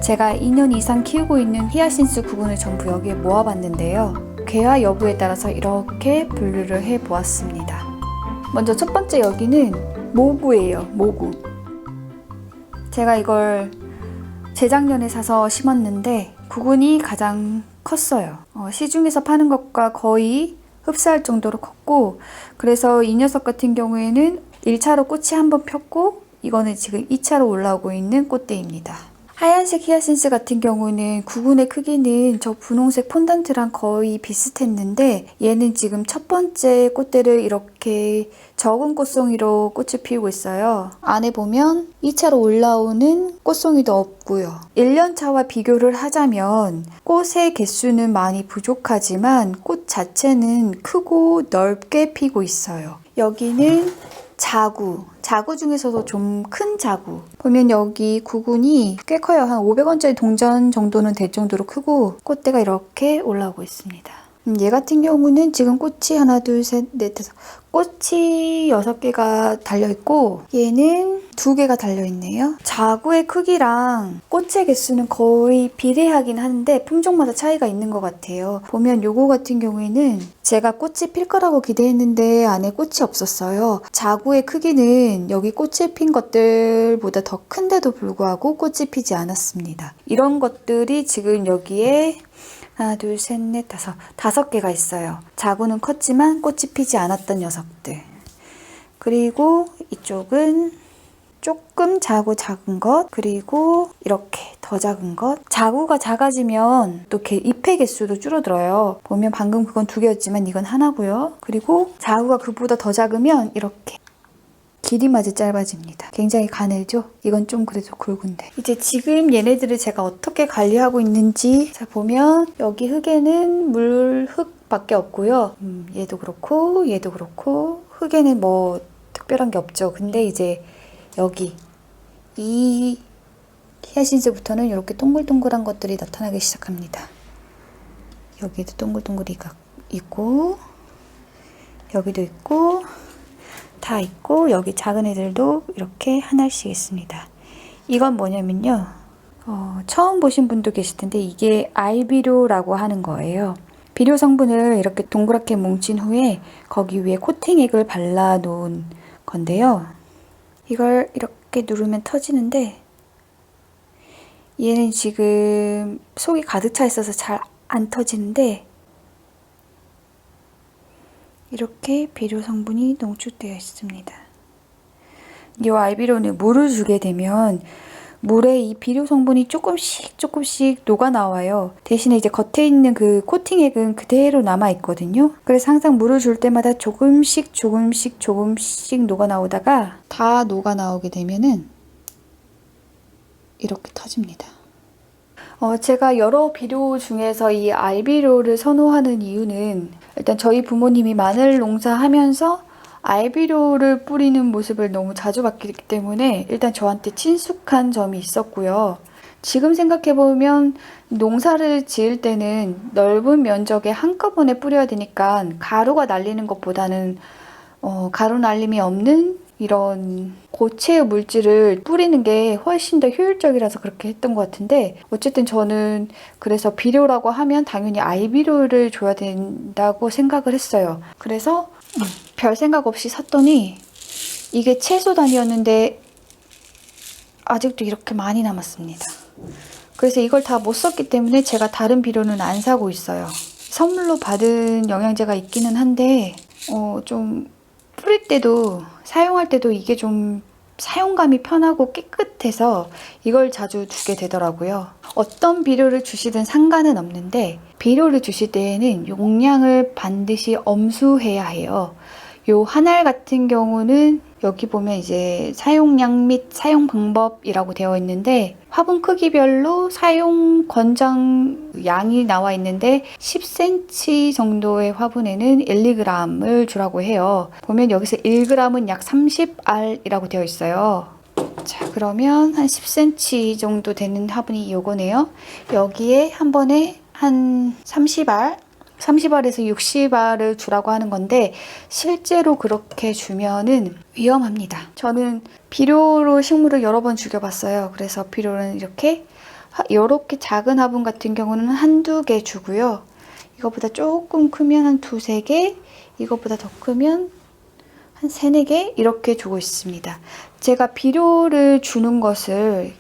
제가 2년 이상 키우고 있는 히아신스 구근을 전부 여기에 모아봤는데요. 개화 여부에 따라서 이렇게 분류를 해보았습니다. 먼저 첫 번째 여기는 모구예요. 모구. 제가 이걸 재작년에 사서 심었는데 구근이 가장 컸어요. 시중에서 파는 것과 거의 흡사할 정도로 컸고, 그래서 이 녀석 같은 경우에는 1차로 꽃이 한번 폈고 이거는 지금 2차로 올라오고 있는 꽃대입니다. 하얀색 히아신스 같은 경우는 구근의 크기는 저 분홍색 폰단트랑 거의 비슷했는데 얘는 지금 첫 번째 꽃대를 이렇게 적은 꽃송이로 꽃을 피우고 있어요. 안에 보면 2차로 올라오는 꽃송이도 없고요. 1년차와 비교를 하자면 꽃의 개수는 많이 부족하지만 꽃 자체는 크고 넓게 피고 있어요. 여기는 자구 중에서도 좀 큰 자구. 보면 여기 구근이 꽤 커요. 한 500원짜리 동전 정도는 될 정도로 크고 꽃대가 이렇게 올라오고 있습니다. 얘 같은 경우는 지금 꽃이 하나, 둘, 셋, 넷, 다섯, 꽃이 6개가 달려있고 얘는 2개가 달려있네요. 자구의 크기랑 꽃의 개수는 거의 비례하긴 하는데 품종마다 차이가 있는 것 같아요. 보면 요거 같은 경우에는 제가 꽃이 필 거라고 기대했는데 안에 꽃이 없었어요. 자구의 크기는 여기 꽃이 핀 것들보다 더 큰데도 불구하고 꽃이 피지 않았습니다. 이런 것들이 지금 여기에 하나, 둘, 셋, 넷, 다섯 개가 있어요. 자구는 컸지만 꽃이 피지 않았던 녀석들. 그리고 이쪽은 조금 자구 작은 것, 그리고 이렇게 더 작은 것. 자구가 작아지면 또 잎의 개수도 줄어들어요. 보면 방금 그건 2개였지만 이건 하나고요. 그리고 자구가 그보다 더 작으면 이렇게 길이마저 짧아집니다. 굉장히 가늘죠? 이건 좀 그래도 굵은데. 이제 지금 얘네들을 제가 어떻게 관리하고 있는지 자 보면 여기 흙에는 물흙밖에 없고요. 얘도 그렇고 얘도 그렇고 흙에는 뭐 특별한 게 없죠. 근데 이제 여기 이 히아신스부터는 이렇게 동글동글한 것들이 나타나기 시작합니다. 여기도 동글동글이 있고 여기도 있고 다 있고 여기 작은 애들도 이렇게 하나씩 있습니다. 이건 뭐냐면요. 처음 보신 분도 계실 텐데 이게 알비료라고 하는 거예요. 비료 성분을 이렇게 동그랗게 뭉친 후에 거기 위에 코팅액을 발라 놓은 건데요. 이걸 이렇게 누르면 터지는데 얘는 지금 속이 가득 차 있어서 잘 안 터지는데 이렇게 비료 성분이 농축되어 있습니다. 이 알비료는 물을 주게 되면 물에 이 비료 성분이 조금씩 녹아 나와요. 대신에 이제 겉에 있는 그 코팅액은 그대로 남아 있거든요. 그래서 항상 물을 줄 때마다 조금씩 녹아 나오다가 다 녹아 나오게 되면은 이렇게 터집니다. 제가 여러 비료 중에서 이 알비료를 선호하는 이유는 일단 저희 부모님이 마늘 농사하면서 알비료를 뿌리는 모습을 너무 자주 봤기 때문에 일단 저한테 친숙한 점이 있었고요. 지금 생각해보면 농사를 지을 때는 넓은 면적에 한꺼번에 뿌려야 되니까 가루가 날리는 것보다는 가루 날림이 없는 이런 고체의 물질을 뿌리는 게 훨씬 더 효율적이라서 그렇게 했던 것 같은데 어쨌든 저는 그래서 비료라고 하면 당연히 알비료를 줘야 된다고 생각을 했어요. 그래서 별 생각 없이 샀더니 이게 채소 단위였는데 아직도 이렇게 많이 남았습니다. 그래서 이걸 다 못 썼기 때문에 제가 다른 비료는 안 사고 있어요. 선물로 받은 영양제가 있기는 한데 좀 뿌릴 때도 사용할 때도 이게 좀 사용감이 편하고 깨끗해서 이걸 자주 두게 되더라고요. 어떤 비료를 주시든 상관은 없는데 비료를 주실 때에는 용량을 반드시 엄수해야 해요. 요 한 알 같은 경우는 여기 보면 이제 사용량 및 사용 방법이라고 되어 있는데 화분 크기별로 사용 권장 양이 나와 있는데 10cm 정도의 화분에는 1, 2g을 주라고 해요. 보면 여기서 1g은 약 30알이라고 되어 있어요. 자, 그러면 한 10cm 정도 되는 화분이 요거네요. 여기에 한 번에 한 30알에서 60알을 주라고 하는 건데 실제로 그렇게 주면은 위험합니다. 저는 비료로 식물을 여러 번 죽여봤어요. 그래서 비료는 이렇게 이렇게 작은 화분 같은 경우는 한두 개 주고요. 이거보다 조금 크면 한 두세 개, 이거보다 더 크면 한 세네 개 이렇게 주고 있습니다. 제가 비료를 주는 것을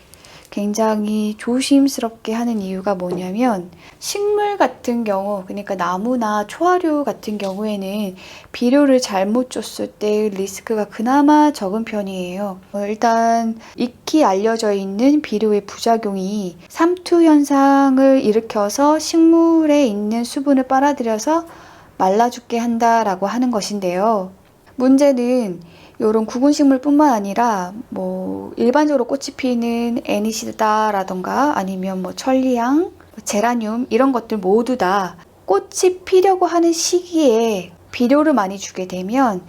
굉장히 조심스럽게 하는 이유가 뭐냐면 식물 같은 경우, 그러니까 나무나 초화류 같은 경우에는 비료를 잘못 줬을 때 리스크가 그나마 적은 편이에요. 일단 익히 알려져 있는 비료의 부작용이 삼투 현상을 일으켜서 식물에 있는 수분을 빨아들여서 말라 죽게 한다라고 하는 것인데요. 문제는 이런 구근식물뿐만 아니라 뭐 일반적으로 꽃이 피는 애니시다라던가 아니면 뭐 천리향, 제라늄 이런 것들 모두 다 꽃이 피려고 하는 시기에 비료를 많이 주게 되면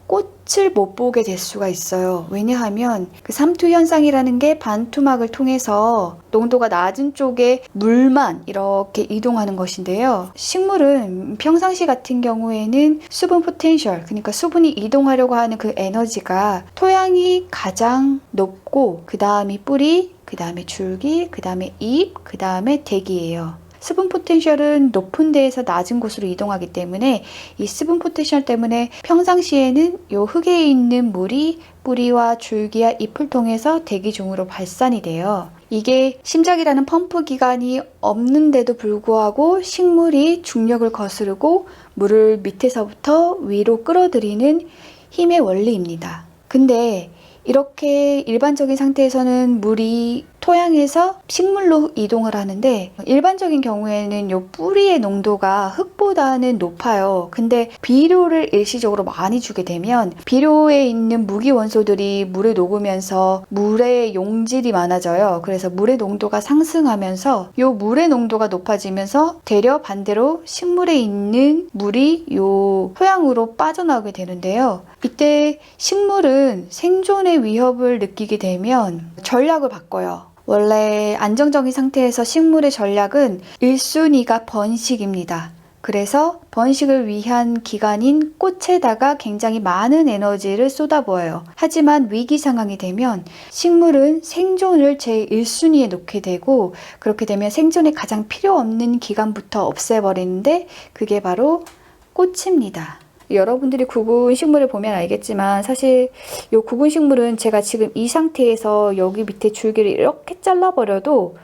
꽃을 못 보게 될 수가 있어요. 왜냐하면 그 삼투 현상이라는 게 반투막을 통해서 농도가 낮은 쪽에 물만 이렇게 이동하는 것인데요. 식물은 평상시 같은 경우에는 수분 포텐셜, 그러니까 수분이 이동하려고 하는 그 에너지가 토양이 가장 높고 그 다음이 뿌리, 그 다음에 줄기, 그 다음에 잎, 그 다음에 대기예요. 수분 포텐셜은 높은 데에서 낮은 곳으로 이동하기 때문에 이 수분 포텐셜 때문에 평상시에는 이 흙에 있는 물이 뿌리와 줄기와 잎을 통해서 대기 중으로 발산이 돼요. 이게 심장이라는 펌프 기관이 없는데도 불구하고 식물이 중력을 거스르고 물을 밑에서부터 위로 끌어들이는 힘의 원리입니다. 근데 이렇게 일반적인 상태에서는 물이 토양에서 식물로 이동을 하는데 일반적인 경우에는 요 뿌리의 농도가 흙보다는 높아요. 근데 비료를 일시적으로 많이 주게 되면 비료에 있는 무기 원소들이 물에 녹으면서 물의 용질이 많아져요. 그래서 물의 농도가 상승하면서 요 물의 농도가 높아지면서 되려 반대로 식물에 있는 물이 요 토양으로 빠져나오게 되는데요. 이때 식물은 생존의 위협을 느끼게 되면 전략을 바꿔요. 원래 안정적인 상태에서 식물의 전략은 1순위가 번식입니다. 그래서 번식을 위한 기간인 꽃에다가 굉장히 많은 에너지를 쏟아부어요. 하지만 위기 상황이 되면 식물은 생존을 제1순위에 놓게 되고 그렇게 되면 생존에 가장 필요 없는 기간부터 없애버리는데 그게 바로 꽃입니다. 여러분들이 구근 식물을 보면 알겠지만 사실 이 구근 식물은 제가 지금 이 상태에서 여기 밑에 줄기를 이렇게 잘라버려도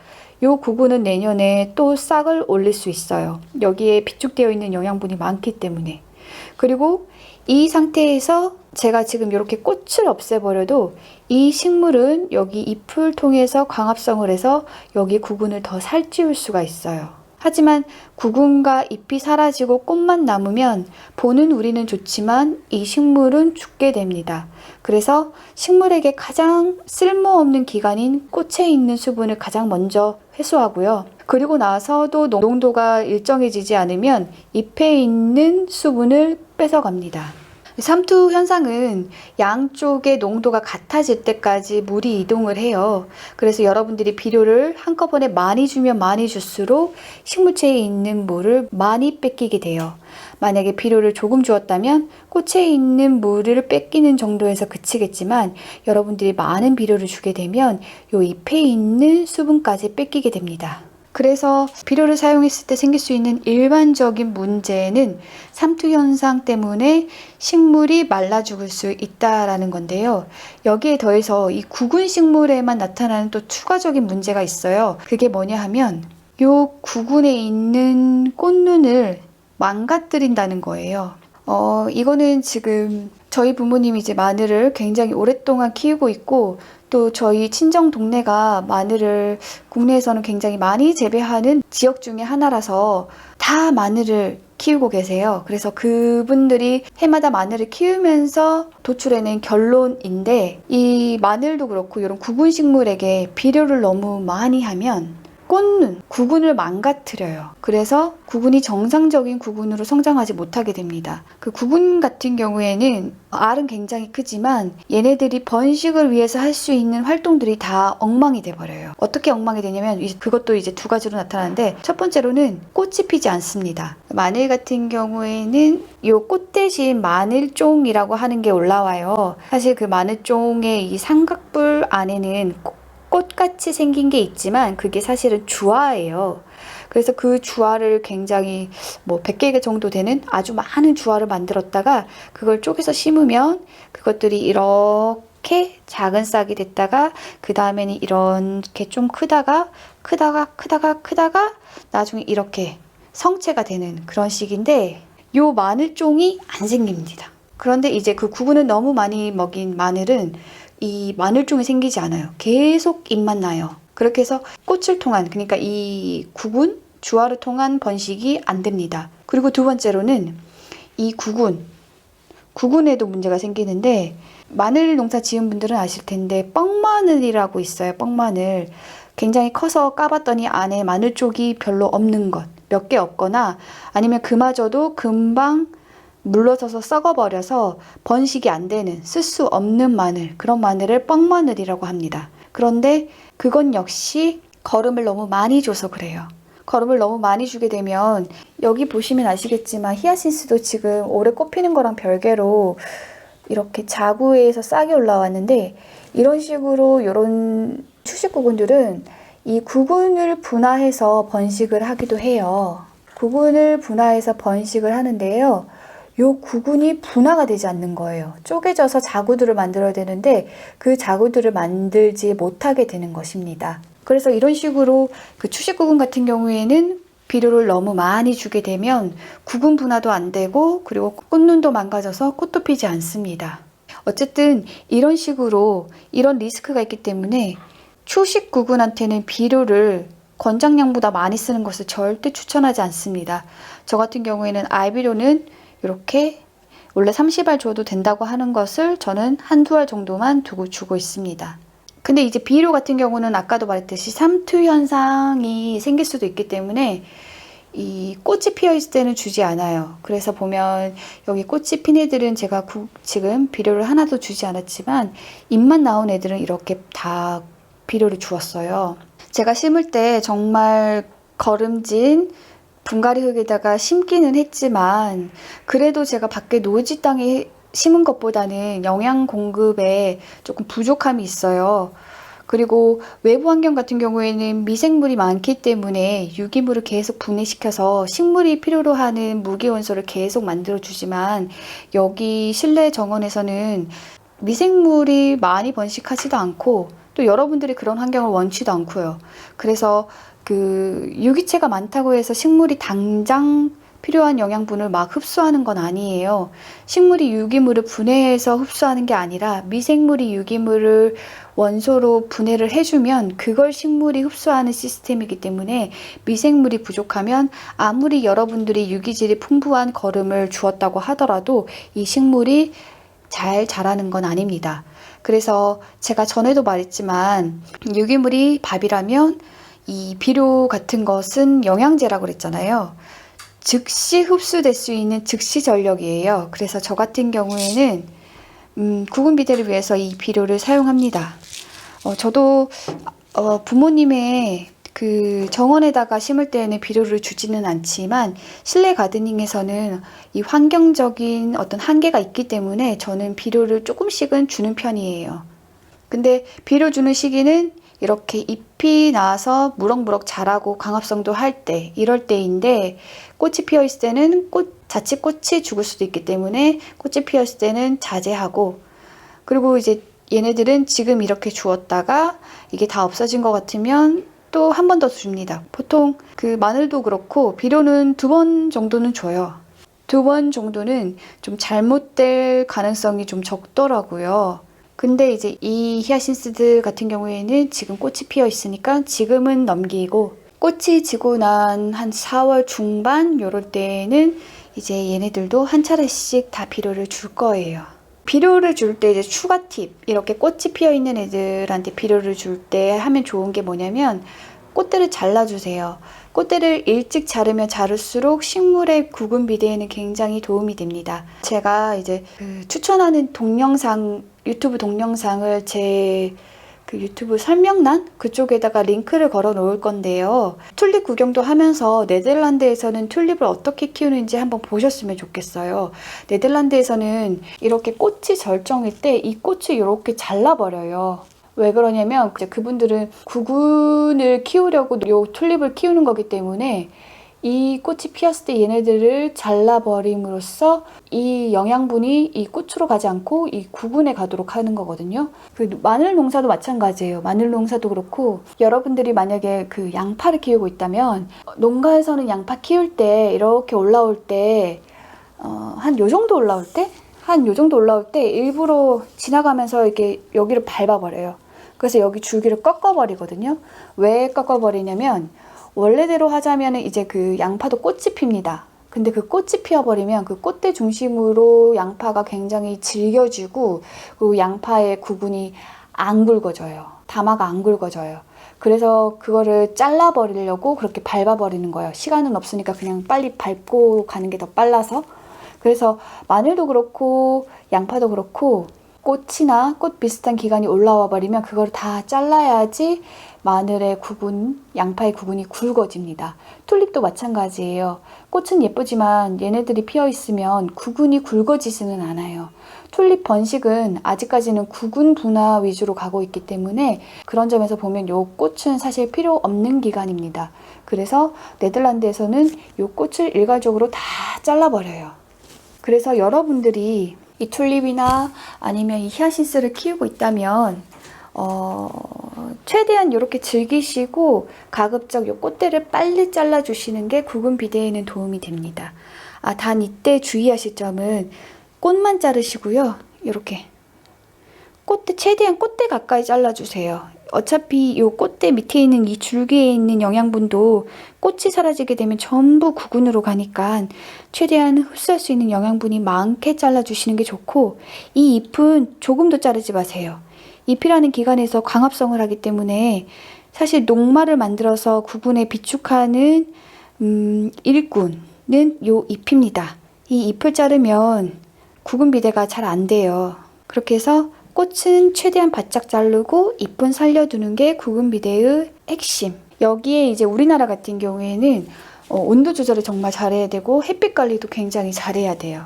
이 구근은 내년에 또 싹을 올릴 수 있어요. 여기에 비축되어 있는 영양분이 많기 때문에. 그리고 이 상태에서 제가 지금 이렇게 꽃을 없애버려도 이 식물은 여기 잎을 통해서 광합성을 해서 여기 구근을 더 살찌울 수가 있어요. 하지만 구근과 잎이 사라지고 꽃만 남으면 보는 우리는 좋지만 이 식물은 죽게 됩니다. 그래서 식물에게 가장 쓸모없는 기간인 꽃에 있는 수분을 가장 먼저 회수하고요. 그리고 나서도 농도가 일정해지지 않으면 잎에 있는 수분을 뺏어갑니다. 삼투 현상은 양쪽의 농도가 같아질 때까지 물이 이동을 해요. 그래서 여러분들이 비료를 한꺼번에 많이 주면 많이 줄수록 식물체에 있는 물을 많이 뺏기게 돼요. 만약에 비료를 조금 주었다면 꽃에 있는 물을 뺏기는 정도에서 그치겠지만 여러분들이 많은 비료를 주게 되면 이 잎에 있는 수분까지 뺏기게 됩니다. 그래서 비료를 사용했을 때 생길 수 있는 일반적인 문제는 삼투 현상 때문에 식물이 말라 죽을 수 있다라는 건데요. 여기에 더해서 이 구근 식물에만 나타나는 또 추가적인 문제가 있어요. 그게 뭐냐 하면 이 구근에 있는 꽃눈을 망가뜨린다는 거예요. 이거는 지금 저희 부모님이 이제 마늘을 굉장히 오랫동안 키우고 있고 또 저희 친정 동네가 마늘을 국내에서는 굉장히 많이 재배하는 지역 중에 하나라서 다 마늘을 키우고 계세요. 그래서 그분들이 해마다 마늘을 키우면서 도출해낸 결론인데 이 마늘도 그렇고 이런 구근식물에게 비료를 너무 많이 하면 꽃눈, 구근을 망가뜨려요. 그래서 구근이 정상적인 구근으로 성장하지 못하게 됩니다. 그 구근 같은 경우에는 알은 굉장히 크지만 얘네들이 번식을 위해서 할 수 있는 활동들이 다 엉망이 돼버려요. 어떻게 엉망이 되냐면 그것도 이제 두 가지로 나타나는데 첫 번째로는 꽃이 피지 않습니다. 마늘 같은 경우에는 이 꽃 대신 마늘종이라고 하는 게 올라와요. 사실 그 마늘종의 이 삼각뿔 안에는 꽃같이 생긴 게 있지만 그게 사실은 주화예요. 그래서 그 주화를 굉장히 뭐 100개 정도 되는 아주 많은 주화를 만들었다가 그걸 쪼개서 심으면 그것들이 이렇게 작은 싹이 됐다가 그 다음에는 이렇게 좀 크다가 나중에 이렇게 성체가 되는 그런 식인데 요 마늘종이 안 생깁니다. 그런데 이제 그 구근을 너무 많이 먹인 마늘은 이 마늘종이 생기지 않아요. 계속 잎만 나요. 그렇게 해서 꽃을 통한, 그러니까 이 구근, 주화를 통한 번식이 안 됩니다. 그리고 두 번째로는 이 구근에도 문제가 생기는데, 마늘 농사 지은 분들은 아실 텐데 뻥마늘이라고 있어요. 뻥마늘. 굉장히 커서 까봤더니 안에 마늘 쪽이 별로 없는 것, 몇 개 없거나 아니면 그마저도 금방 물러서서 썩어버려서 번식이 안 되는, 쓸 수 없는 마늘, 그런 마늘을 뻥마늘이라고 합니다. 그런데 그건 역시 거름을 너무 많이 줘서 그래요. 거름을 너무 많이 주게 되면 여기 보시면 아시겠지만 히아신스도 지금 올해 꽃 피는 거랑 별개로 이렇게 자구에서 싹이 올라왔는데, 이런 식으로 이런 추식구근들은 이 구근을 분화해서 번식을 하기도 해요. 구근을 분화해서 번식을 하는데요. 요 구근이 분화가 되지 않는 거예요. 쪼개져서 자구들을 만들어야 되는데 그 자구들을 만들지 못하게 되는 것입니다. 그래서 이런 식으로 그 추식구근 같은 경우에는 비료를 너무 많이 주게 되면 구근 분화도 안 되고 그리고 꽃눈도 망가져서 꽃도 피지 않습니다. 어쨌든 이런 식으로 이런 리스크가 있기 때문에 추식구근한테는 비료를 권장량보다 많이 쓰는 것을 절대 추천하지 않습니다. 저 같은 경우에는 알비료는 이렇게 원래 30알 줘도 된다고 하는 것을 저는 한두 알 정도만 두고 주고 있습니다. 근데 이제 비료 같은 경우는 아까도 말했듯이 삼투 현상이 생길 수도 있기 때문에 이 꽃이 피어 있을 때는 주지 않아요. 그래서 보면 여기 꽃이 핀 애들은 제가 지금 비료를 하나도 주지 않았지만 잎만 나온 애들은 이렇게 다 비료를 주었어요. 제가 심을 때 정말 거름진 분갈이 흙에다가 심기는 했지만 그래도 제가 밖에 노지 땅에 심은 것보다는 영양 공급에 조금 부족함이 있어요. 그리고 외부 환경 같은 경우에는 미생물이 많기 때문에 유기물을 계속 분해시켜서 식물이 필요로 하는 무기원소를 계속 만들어주지만 여기 실내 정원에서는 미생물이 많이 번식하지도 않고 또 여러분들이 그런 환경을 원치도 않고요. 그래서 그 유기체가 많다고 해서 식물이 당장 필요한 영양분을 막 흡수하는 건 아니에요. 식물이 유기물을 분해해서 흡수하는 게 아니라 미생물이 유기물을 원소로 분해를 해주면 그걸 식물이 흡수하는 시스템이기 때문에 미생물이 부족하면 아무리 여러분들이 유기질이 풍부한 거름을 주었다고 하더라도 이 식물이 잘 자라는 건 아닙니다. 그래서 제가 전에도 말했지만 유기물이 밥이라면 이 비료 같은 것은 영양제라고 그랬잖아요. 즉시 흡수될 수 있는 즉시 전력이에요. 그래서 저 같은 경우에는 구근 비대를 위해서 이 비료를 사용합니다. 저도 부모님의 그 정원에다가 심을 때에는 비료를 주지는 않지만 실내 가드닝에서는 이 환경적인 어떤 한계가 있기 때문에 저는 비료를 조금씩은 주는 편이에요. 근데 비료 주는 시기는 이렇게 잎이 나서 무럭무럭 자라고 광합성도 할 때, 이럴 때인데 꽃이 피어 있을 때는 자칫꽃이 죽을 수도 있기 때문에 꽃이 피어 있을 때는 자제하고, 그리고 이제 얘네들은 지금 이렇게 주었다가 이게 다 없어진 것 같으면 또 한 번 더 줍니다. 보통 그 마늘도 그렇고 비료는 2번 정도는 줘요. 2번 정도는 좀 잘못될 가능성이 좀 적더라고요. 근데 이제 이 히아신스들 같은 경우에는 지금 꽃이 피어 있으니까 지금은 넘기고, 꽃이 지고 난 한 4월 중반 요럴 때는 이제 얘네들도 한 차례씩 다 비료를 줄 거예요. 비료를 줄 때 이제 추가 팁, 이렇게 꽃이 피어 있는 애들한테 비료를 줄 때 하면 좋은 게 뭐냐면 꽃대를 잘라주세요. 꽃대를 일찍 자르면 자를수록 식물의 구근 비대에는 굉장히 도움이 됩니다. 제가 이제 추천하는 동영상, 유튜브 동영상을 제 그 유튜브 설명란 그쪽에다가 링크를 걸어 놓을 건데요. 튤립 구경도 하면서 네덜란드에서는 튤립을 어떻게 키우는지 한번 보셨으면 좋겠어요. 네덜란드에서는 이렇게 꽃이 절정일 때 이 꽃을 이렇게 잘라버려요. 왜 그러냐면 이제 그분들은 구근을 키우려고 요 튤립을 키우는 거기 때문에 이 꽃이 피었을 때 얘네들을 잘라버림으로써 이 영양분이 이 꽃으로 가지 않고 이 구근에 가도록 하는 거거든요. 그 마늘 농사도 마찬가지예요. 마늘 농사도 그렇고 여러분들이 만약에 그 양파를 키우고 있다면 농가에서는 양파 키울 때 이렇게 올라올 때 한 요 정도 올라올 때? 한 요 정도 올라올 때 일부러 지나가면서 이렇게 여기를 밟아버려요. 그래서 여기 줄기를 꺾어버리거든요. 왜 꺾어버리냐면 원래대로 하자면 이제 그 양파도 꽃이 핍니다. 근데 그 꽃이 피어버리면 그 꽃대 중심으로 양파가 굉장히 질겨지고 그리고 양파의 구근이 안 굵어져요. 다마가 안 굵어져요. 그래서 그거를 잘라버리려고 그렇게 밟아버리는 거예요. 시간은 없으니까 그냥 빨리 밟고 가는 게 더 빨라서. 그래서 마늘도 그렇고 양파도 그렇고 꽃이나 꽃 비슷한 기관이 올라와 버리면 그걸 다 잘라야지 마늘의 구근, 양파의 구근이 굵어집니다. 튤립도 마찬가지예요. 꽃은 예쁘지만 얘네들이 피어 있으면 구근이 굵어지지는 않아요. 튤립 번식은 아직까지는 구근 분화 위주로 가고 있기 때문에 그런 점에서 보면 이 꽃은 사실 필요 없는 기관입니다. 그래서 네덜란드에서는 이 꽃을 일괄적으로 다 잘라버려요. 그래서 여러분들이 이 튤립이나 아니면 이 히아신스를 키우고 있다면 최대한 이렇게 즐기시고 가급적 이 꽃대를 빨리 잘라주시는 게 구근 비대에는 도움이 됩니다. 단 이때 주의하실 점은 꽃만 자르시고요. 이렇게 꽃대 최대한 꽃대 가까이 잘라주세요. 어차피 이 꽃대 밑에 있는 이 줄기에 있는 영양분도 꽃이 사라지게 되면 전부 구근으로 가니까 최대한 흡수할 수 있는 영양분이 많게 잘라주시는 게 좋고 이 잎은 조금도 자르지 마세요. 잎이라는 기관에서 광합성을 하기 때문에 사실 녹말을 만들어서 구근에 비축하는 일꾼은 요 잎입니다. 이 잎을 자르면 구근 비대가 잘 안 돼요. 그렇게 해서 꽃은 최대한 바짝 자르고 잎은 살려두는 게 구근 비대의 핵심. 여기에 이제 우리나라 같은 경우에는 온도 조절을 정말 잘해야 되고 햇빛 관리도 굉장히 잘해야 돼요.